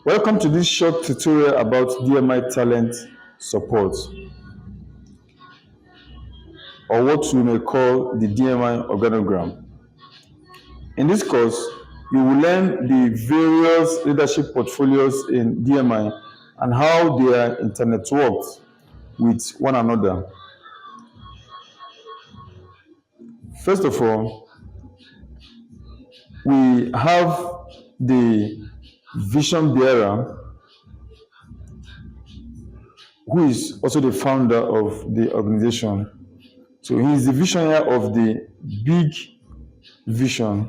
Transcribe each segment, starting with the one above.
Welcome to this short tutorial about DMI talent support, or what we may call the DMI organogram. In this course, you will learn the various leadership portfolios in DMI and how they are internetworked with one another. First of all, we have the vision bearer, who is also the founder of the organization. So he is the visionary of the big vision.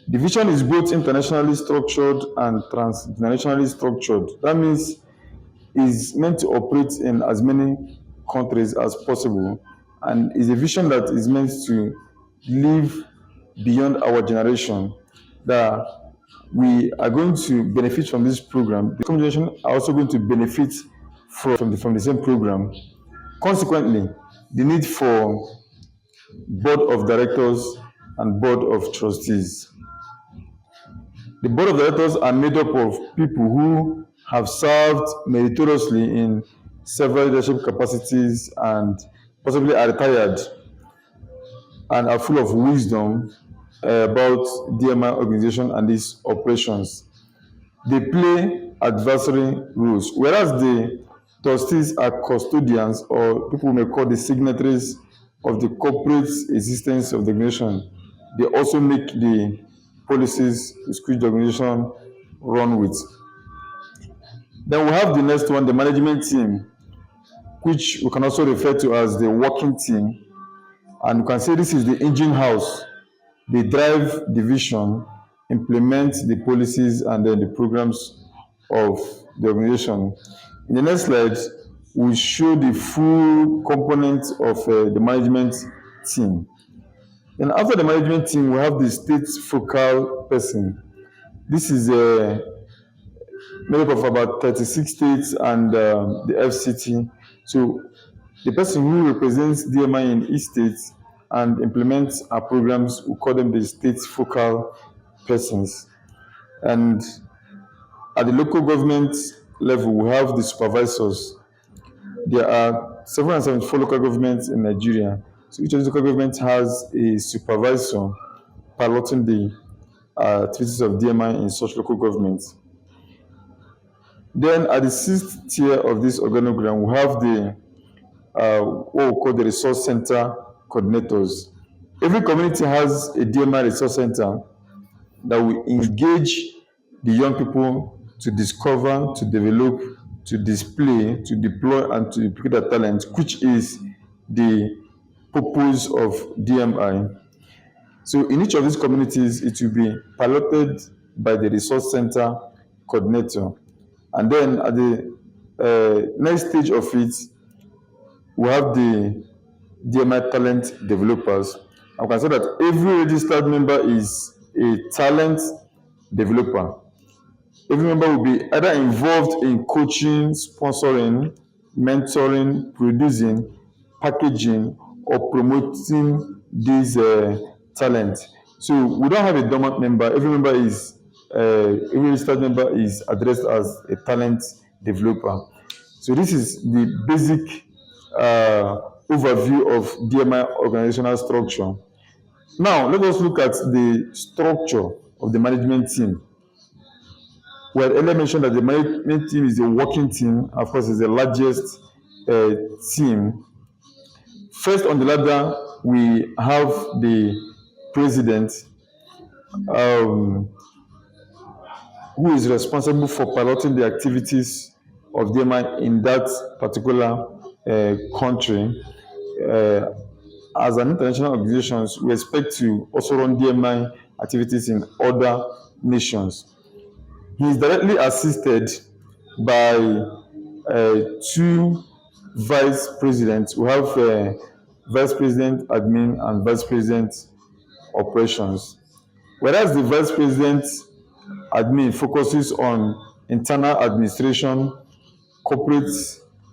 The vision is both internationally structured and transnationally structured. That means it's meant to operate in as many countries as possible, and is a vision that is meant to live beyond our generation, that we are going to benefit from this program. The coming generation are also going to benefit from the same program. Consequently, the need for board of directors and board of trustees. The board of directors are made up of people who have served meritoriously in several leadership capacities and possibly are retired and are full of wisdom about DMI organization and its operations. They play advisory roles, whereas the trustees are custodians, or people may call the signatories of the corporate existence of the organization. They also make the policies which the organization run with. Then we have the next one, the management team, which we can also refer to as the working team. And you can say this is the engine house. They drive the vision, implement the policies and then the programs of the organization. In the next slide, we show the full components of the management team. Then after the management team, we have the state focal person. This is made up of about 36 states and the FCT. So the person who represents DMI in each state and implements our programs, we call them the state focal persons. And at the local government level, we have the supervisors. There are 774 local governments in Nigeria. So each of the local governments has a supervisor piloting the activities of DMI in such local governments. Then at the sixth tier of this organogram, we have the what we call the resource center coordinators. Every community has a DMI resource center that will engage the young people to discover, to develop, to display, to deploy, and to deploy their talent, which is the purpose of DMI. So in each of these communities, it will be piloted by the resource center coordinator. And then at the next stage of it, we have the DMI talent developers. I can say that every registered member is a talent developer. Every member will be either involved in coaching, sponsoring, mentoring, producing, packaging, or promoting these talents. So we don't have a dormant member. Every registered member is addressed as a talent developer. So this is the basic overview of DMI organizational structure. Now, let us look at the structure of the management team. Well, earlier mentioned that the management team is a working team. Of course, it's the largest team. First on the ladder, we have the president, who is responsible for piloting the activities of DMI in that particular country. As an international organization, we expect to also run DMI activities in other nations. He is directly assisted by two vice presidents. We have vice president admin and vice president operations. Whereas the vice president admin focuses on internal administration, corporate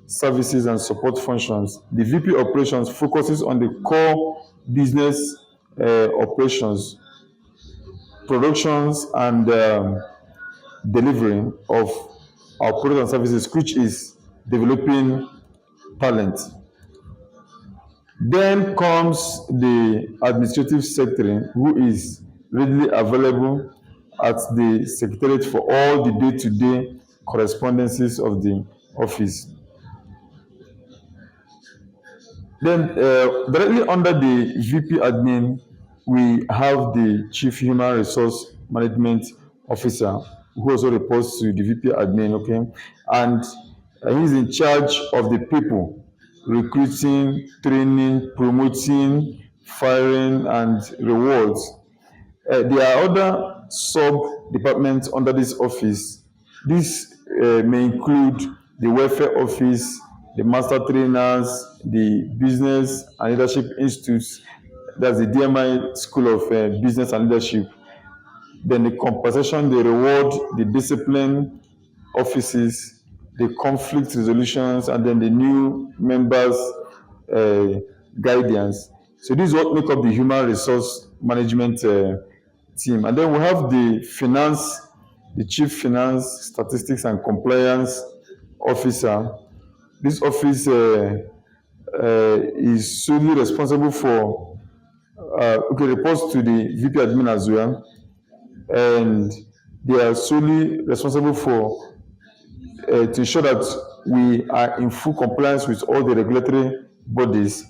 services and support functions, the VP operations focuses on the core business operations, productions, and delivery of our products and services, which is developing talent. Then comes the administrative secretary, who is readily available at the secretariat for all the day-to-day correspondences of the office. Then, directly under the VP admin, we have the Chief Human Resource Management Officer, who also reports to the VP admin, okay? And he's in charge of the people, recruiting, training, promoting, firing, and rewards. There are other sub departments under this office. This may include the welfare office, the master trainers, the business and leadership institutes, that's the DMI School of Business and Leadership, then the compensation, the reward, the discipline offices, the conflict resolutions, and then the new members guidance. So this is what make up the human resource management team. And then we have the finance, the chief finance, statistics and compliance officer. This office is solely responsible for, reports to the VP admin as well. And they are solely responsible for to ensure that we are in full compliance with all the regulatory bodies.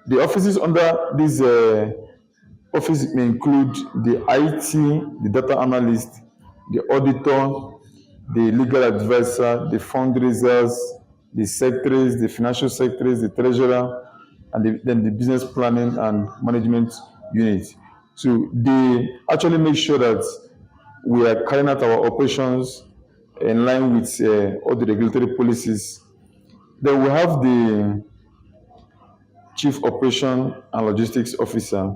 The offices under this office may include the IT, the data analyst, the auditor, the legal advisor, the fundraisers, the secretaries, the financial secretaries, the treasurer, and then the business planning and management unit. So they actually make sure that we are carrying out our operations in line with all the regulatory policies. Then we have the Chief Operation and Logistics Officer.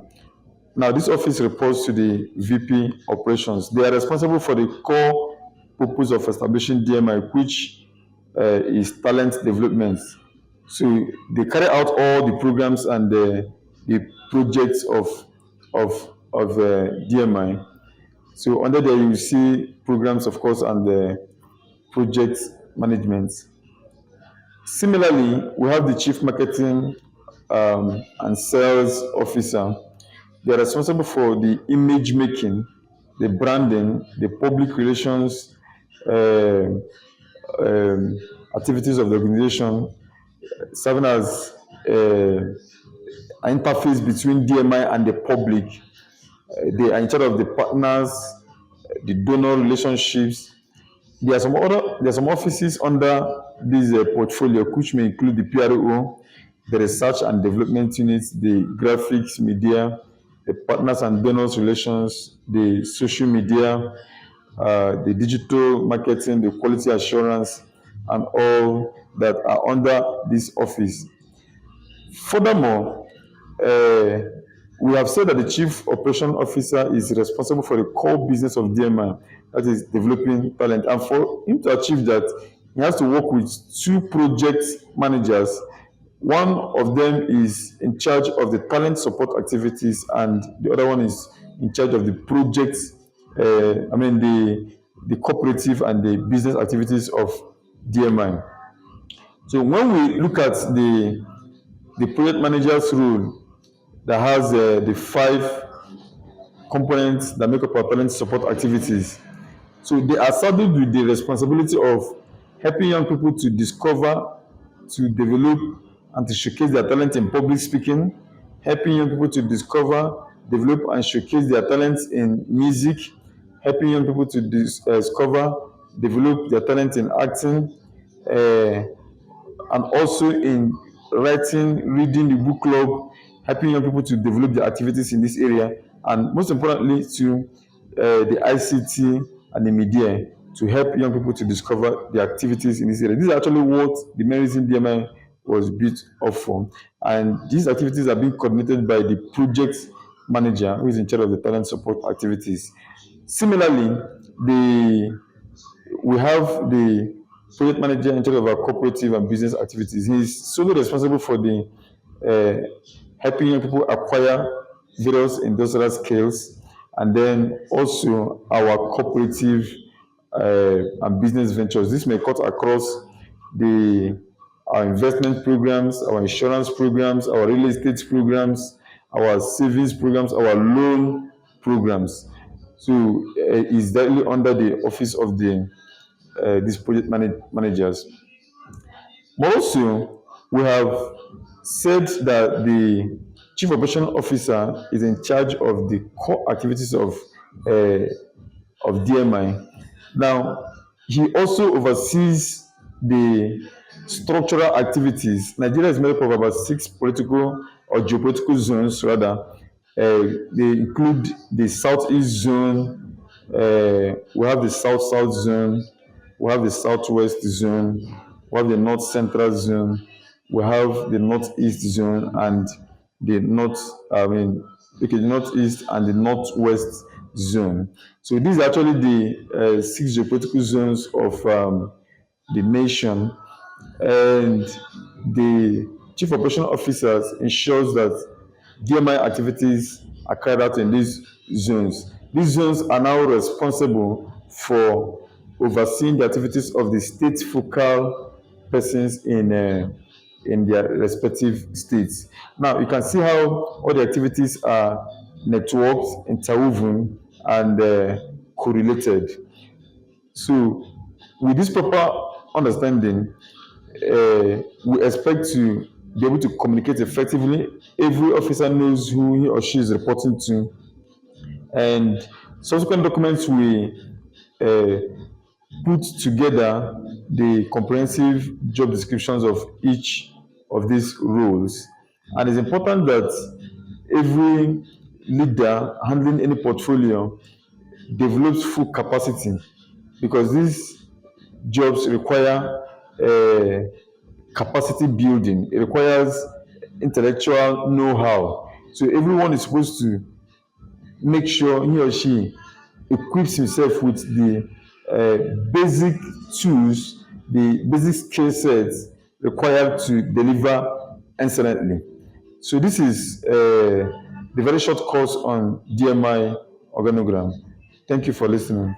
Now, this office reports to the VP Operations. They are responsible for the core purpose of establishing DMI, which is talent development. So they carry out all the programs and the projects of DMI. So under there you see programs, of course, and the project management. Similarly, we have the Chief Marketing and Sales Officer. They are responsible for the image making, the branding, the public relations activities of the organization, serving as an interface between DMI and the public. They are in charge of the partners, the donor relationships. There are some offices under this portfolio, which may include the PRO, the research and development units, the graphics, media, the partners and donors relations, the social media, the digital marketing, the quality assurance, and all that are under this office. Furthermore, we have said that the Chief Operation Officer is responsible for the core business of DMI, that is developing talent. And for him to achieve that, he has to work with two project managers. One of them is in charge of the talent support activities, and the other one is in charge of the project, the cooperative and the business activities of DMI. So when we look at the project manager's role, that has the 5 components that make up our talent support activities. So they are saddled with the responsibility of helping young people to discover, to develop, and to showcase their talent in public speaking, helping young people to discover, develop, and showcase their talents in music, helping young people to discover, develop their talent in acting, and also in writing, reading, the book club, helping young people to develop their activities in this area, and most importantly to the ICT and the media to help young people to discover the activities in this area. This is actually what the main reason DMI was built up for, and these activities are being coordinated by the project manager, who is in charge of the talent support activities. Similarly, we have the project manager in charge of our cooperative and business activities. He is solely responsible for the helping young people acquire various industrial skills, and then also our cooperative and business ventures. This may cut across our investment programs, our insurance programs, our real estate programs, our savings programs, our loan programs. So it's directly under the office of these project managers. Also, we have said that the Chief Operation Officer is in charge of the core activities of DMI. Now, he also oversees the structural activities. Nigeria is made up of about 6 political or geopolitical zones, rather. They include the Southeast Zone, we have the South-South Zone, we have the Southwest Zone, we have the North Central Zone, we have the Northeast Zone, and the the Northeast and the Northwest Zone. So these are actually the 6 geopolitical zones of the nation, and the Chief Operation Officers ensures that DMI activities are carried out in these zones. These zones are now responsible for overseeing the activities of the state focal persons in their respective states. Now, you can see how all the activities are networked, interwoven, and correlated. So, with this proper understanding, we expect to be able to communicate effectively. Every officer knows who he or she is reporting to, and subsequent documents will put together the comprehensive job descriptions of each of these roles. And it's important that every leader handling any portfolio develops full capacity, because these jobs require capacity building. It requires intellectual know-how. So everyone is supposed to make sure he or she equips himself with the basic tools, the basic skill sets required to deliver excellently. So this is the very short course on DMI organogram. Thank you for listening.